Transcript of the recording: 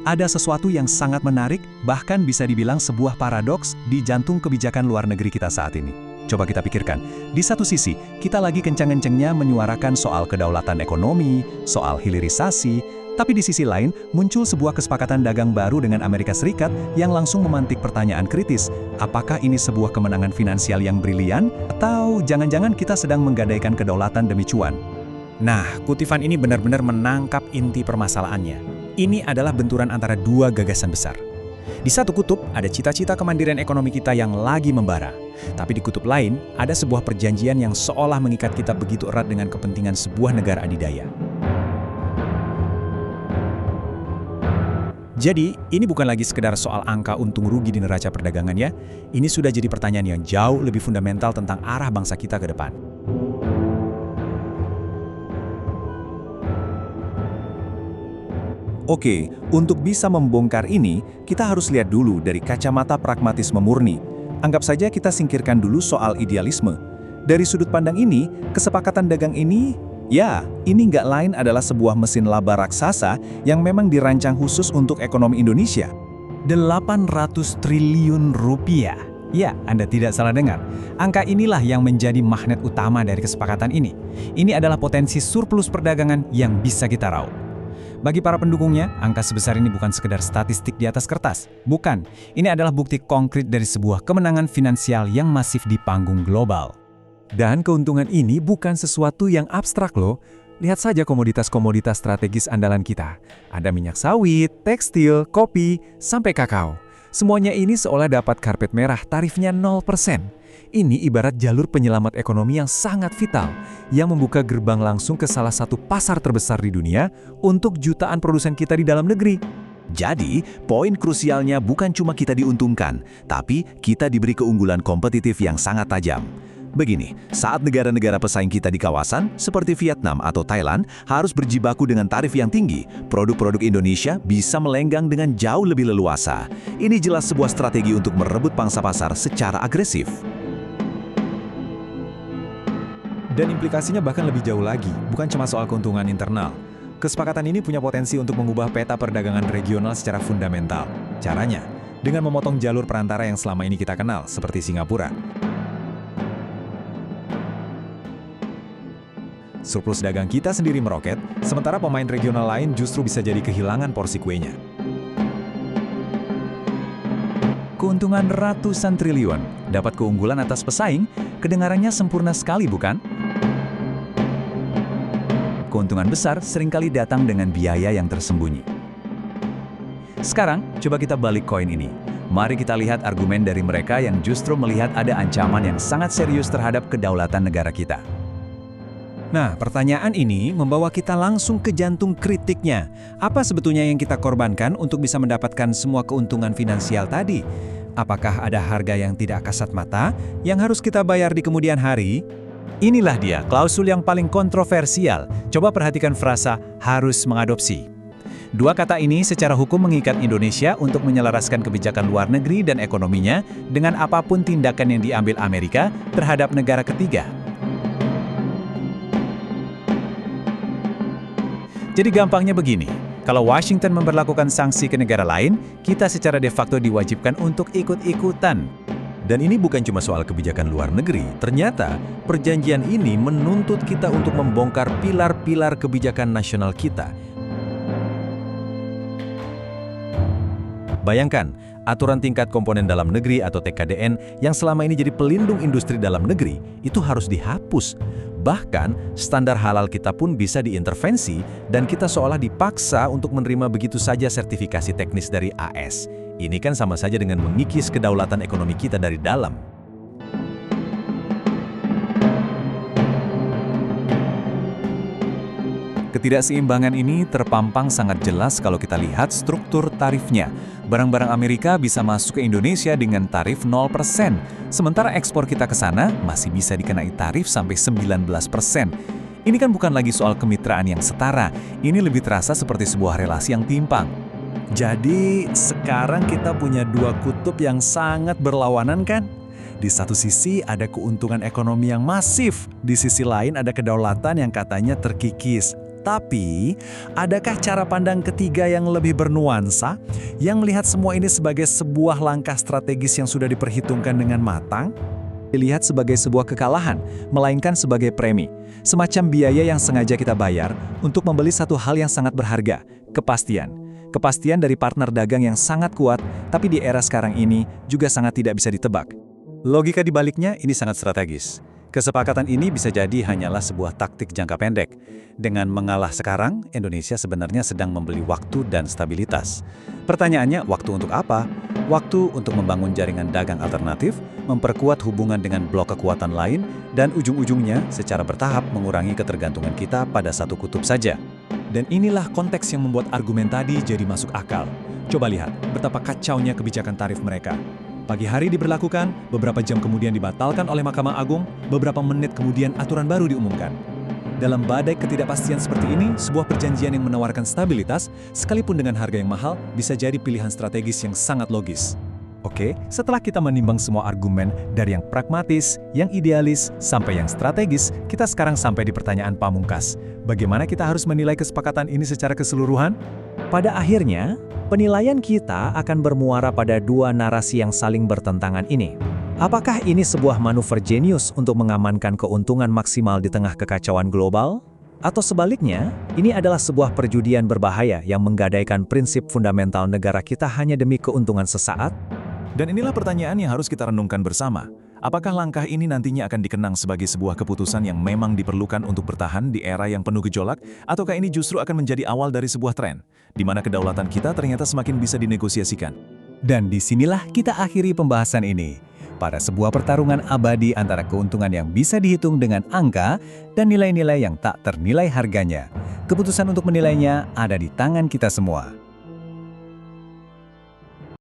ada sesuatu yang sangat menarik, bahkan bisa dibilang sebuah paradoks di jantung kebijakan luar negeri kita saat ini. Coba kita pikirkan, di satu sisi, kita lagi kencang-kencangnya menyuarakan soal kedaulatan ekonomi, soal hilirisasi, tapi di sisi lain, muncul sebuah kesepakatan dagang baru dengan Amerika Serikat yang langsung memantik pertanyaan kritis, apakah ini sebuah kemenangan finansial yang brilian, atau jangan-jangan kita sedang menggadaikan kedaulatan demi cuan? Nah, kutipan ini benar-benar menangkap inti permasalahannya. Ini adalah benturan antara dua gagasan besar. Di satu kutub, ada cita-cita kemandirian ekonomi kita yang lagi membara. Tapi di kutub lain, ada sebuah perjanjian yang seolah mengikat kita begitu erat dengan kepentingan sebuah negara adidaya. Jadi, ini bukan lagi sekedar soal angka untung rugi di neraca perdagangan ya. Ini sudah jadi pertanyaan yang jauh lebih fundamental tentang arah bangsa kita ke depan. Oke, untuk bisa membongkar ini, kita harus lihat dulu dari kacamata pragmatisme murni. Anggap saja kita singkirkan dulu soal idealisme. Dari sudut pandang ini, kesepakatan dagang ini, ya, ini nggak lain adalah sebuah mesin laba raksasa yang memang dirancang khusus untuk ekonomi Indonesia. 800 triliun rupiah. Ya, Anda tidak salah dengar. Angka inilah yang menjadi magnet utama dari kesepakatan ini. Ini adalah potensi surplus perdagangan yang bisa kita raup. Bagi para pendukungnya, angka sebesar ini bukan sekedar statistik di atas kertas. Bukan, ini adalah bukti konkret dari sebuah kemenangan finansial yang masif di panggung global. Dan keuntungan ini bukan sesuatu yang abstrak loh. Lihat saja komoditas-komoditas strategis andalan kita. Ada minyak sawit, tekstil, kopi, sampai kakao. Semuanya ini seolah dapat karpet merah, tarifnya 0%. Ini ibarat jalur penyelamat ekonomi yang sangat vital, yang membuka gerbang langsung ke salah satu pasar terbesar di dunia untuk jutaan produsen kita di dalam negeri. Jadi, poin krusialnya bukan cuma kita diuntungkan, tapi kita diberi keunggulan kompetitif yang sangat tajam. Begini, saat negara-negara pesaing kita di kawasan, seperti Vietnam atau Thailand, harus berjibaku dengan tarif yang tinggi, produk-produk Indonesia bisa melenggang dengan jauh lebih leluasa. Ini jelas sebuah strategi untuk merebut pangsa pasar secara agresif. Dan implikasinya bahkan lebih jauh lagi, bukan cuma soal keuntungan internal. Kesepakatan ini punya potensi untuk mengubah peta perdagangan regional secara fundamental. Caranya, dengan memotong jalur perantara yang selama ini kita kenal, seperti Singapura. Surplus dagang kita sendiri meroket, sementara pemain regional lain justru bisa jadi kehilangan porsi kuenya. Keuntungan ratusan triliun, dapat keunggulan atas pesaing, kedengarannya sempurna sekali bukan? Keuntungan besar seringkali datang dengan biaya yang tersembunyi. Sekarang, coba kita balik koin ini. Mari kita lihat argumen dari mereka yang justru melihat ada ancaman yang sangat serius terhadap kedaulatan negara kita. Nah, pertanyaan ini membawa kita langsung ke jantung kritiknya. Apa sebetulnya yang kita korbankan untuk bisa mendapatkan semua keuntungan finansial tadi? Apakah ada harga yang tidak kasat mata yang harus kita bayar di kemudian hari? Inilah dia klausul yang paling kontroversial. Coba perhatikan frasa harus mengadopsi. Dua kata ini secara hukum mengikat Indonesia untuk menyelaraskan kebijakan luar negeri dan ekonominya dengan apapun tindakan yang diambil Amerika terhadap negara ketiga. Jadi gampangnya begini, kalau Washington memberlakukan sanksi ke negara lain, kita secara de facto diwajibkan untuk ikut-ikutan. Dan ini bukan cuma soal kebijakan luar negeri, ternyata perjanjian ini menuntut kita untuk membongkar pilar-pilar kebijakan nasional kita. Bayangkan, aturan tingkat komponen dalam negeri atau TKDN yang selama ini jadi pelindung industri dalam negeri, itu harus dihapus. Bahkan, standar halal kita pun bisa diintervensi dan kita seolah dipaksa untuk menerima begitu saja sertifikasi teknis dari AS. Ini kan sama saja dengan mengikis kedaulatan ekonomi kita dari dalam. Ketidakseimbangan ini terpampang sangat jelas kalau kita lihat struktur tarifnya. Barang-barang Amerika bisa masuk ke Indonesia dengan tarif 0%, sementara ekspor kita ke sana masih bisa dikenai tarif sampai 19%. Ini kan bukan lagi soal kemitraan yang setara, ini lebih terasa seperti sebuah relasi yang timpang. Jadi, sekarang kita punya dua kutub yang sangat berlawanan kan? Di satu sisi ada keuntungan ekonomi yang masif, di sisi lain ada kedaulatan yang katanya terkikis. Tapi, adakah cara pandang ketiga yang lebih bernuansa, yang melihat semua ini sebagai sebuah langkah strategis yang sudah diperhitungkan dengan matang? Dilihat sebagai sebuah kekalahan, melainkan sebagai premi. Semacam biaya yang sengaja kita bayar untuk membeli satu hal yang sangat berharga, kepastian. Kepastian dari partner dagang yang sangat kuat, tapi di era sekarang ini juga sangat tidak bisa ditebak. Logika dibaliknya ini sangat strategis. Kesepakatan ini bisa jadi hanyalah sebuah taktik jangka pendek. Dengan mengalah sekarang, Indonesia sebenarnya sedang membeli waktu dan stabilitas. Pertanyaannya, waktu untuk apa? Waktu untuk membangun jaringan dagang alternatif, memperkuat hubungan dengan blok kekuatan lain, dan ujung-ujungnya secara bertahap mengurangi ketergantungan kita pada satu kutub saja. Dan inilah konteks yang membuat argumen tadi jadi masuk akal. Coba lihat betapa kacaunya kebijakan tarif mereka. Pagi hari diberlakukan, beberapa jam kemudian dibatalkan oleh Mahkamah Agung, beberapa menit kemudian aturan baru diumumkan. Dalam badai ketidakpastian seperti ini, sebuah perjanjian yang menawarkan stabilitas, sekalipun dengan harga yang mahal, bisa jadi pilihan strategis yang sangat logis. Oke, setelah kita menimbang semua argumen dari yang pragmatis, yang idealis, sampai yang strategis, kita sekarang sampai di pertanyaan pamungkas. Bagaimana kita harus menilai kesepakatan ini secara keseluruhan? Pada akhirnya, penilaian kita akan bermuara pada dua narasi yang saling bertentangan ini. Apakah ini sebuah manuver jenius untuk mengamankan keuntungan maksimal di tengah kekacauan global? Atau sebaliknya, ini adalah sebuah perjudian berbahaya yang menggadaikan prinsip fundamental negara kita hanya demi keuntungan sesaat? Dan inilah pertanyaan yang harus kita renungkan bersama. Apakah langkah ini nantinya akan dikenang sebagai sebuah keputusan yang memang diperlukan untuk bertahan di era yang penuh gejolak, ataukah ini justru akan menjadi awal dari sebuah tren, di mana kedaulatan kita ternyata semakin bisa dinegosiasikan? Dan disinilah kita akhiri pembahasan ini. Pada sebuah pertarungan abadi antara keuntungan yang bisa dihitung dengan angka dan nilai-nilai yang tak ternilai harganya. Keputusan untuk menilainya ada di tangan kita semua.